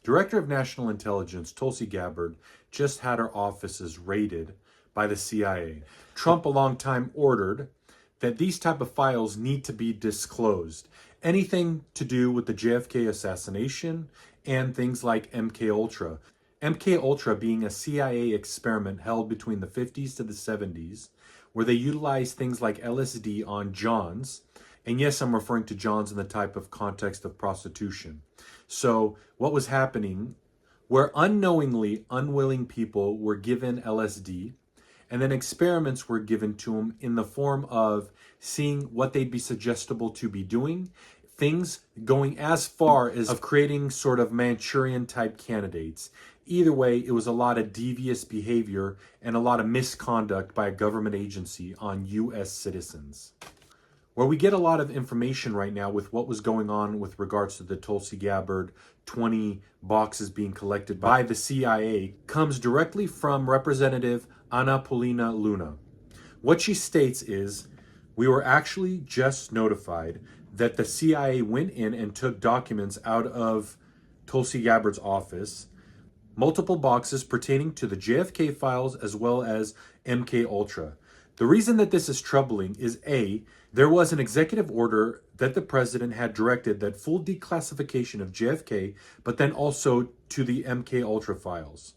Director of National Intelligence Tulsi Gabbard just had her offices raided by the CIA. Trump a long time ordered that these type of files need to be disclosed. Anything to do with the JFK assassination and things like MKUltra. MKUltra being a CIA experiment held between the 50s to the 70s, where they utilized things like LSD on Johns. And yes, I'm referring to Johns in the type of context of prostitution. So what was happening, where unknowingly unwilling people were given LSD, and then experiments were given to them in the form of seeing what they'd be suggestible to be doing, things going as far as of creating sort of Manchurian type candidates. Either way, it was a lot of devious behavior and a lot of misconduct by a government agency on US citizens. Where we get a lot of information right now with what was going on with regards to the Tulsi Gabbard 20 boxes being collected by the CIA comes directly from Representative Ana Paulina Luna. What she states is, we were actually just notified that the CIA went in and took documents out of Tulsi Gabbard's office, multiple boxes pertaining to the JFK files as well as MKUltra. The reason that this is troubling is A, there was an executive order that the president had directed that full declassification of JFK, but then also to the MKUltra files.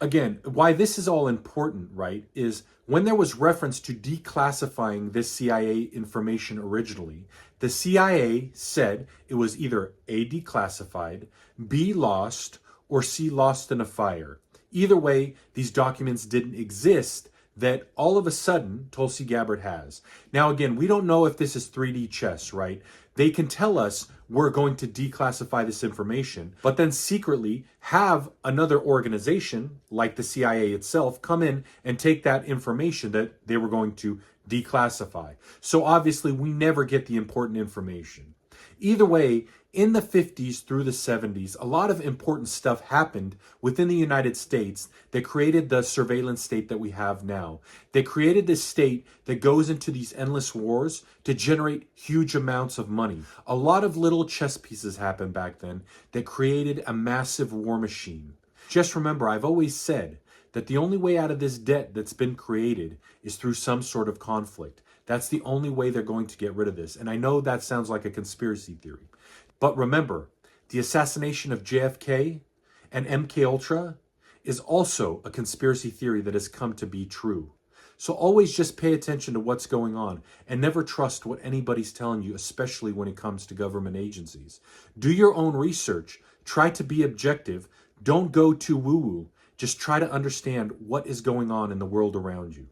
Again, why this is all important, right, is when there was reference to declassifying this CIA information originally, the CIA said it was either A, declassified, B, lost, or C, lost in a fire. Either way, these documents didn't exist that all of a sudden Tulsi Gabbard has. Now again, we don't know if this is 3D chess, right? They can tell us we're going to declassify this information, but then secretly have another organization like the CIA itself come in and take that information that they were going to declassify. So obviously we never get the important information. Either way, in the 50s through the 70s, a lot of important stuff happened within the United States that created the surveillance state that we have now. They created this state that goes into these endless wars to generate huge amounts of money. A lot of little chess pieces happened back then that created a massive war machine. Just remember, I've always said that the only way out of this debt that's been created is through some sort of conflict. That's the only way they're going to get rid of this. And I know that sounds like a conspiracy theory. But remember, the assassination of JFK and MKUltra is also a conspiracy theory that has come to be true. So always just pay attention to what's going on and never trust what anybody's telling you, especially when it comes to government agencies. Do your own research. Try to be objective. Don't go too woo-woo. Just try to understand what is going on in the world around you.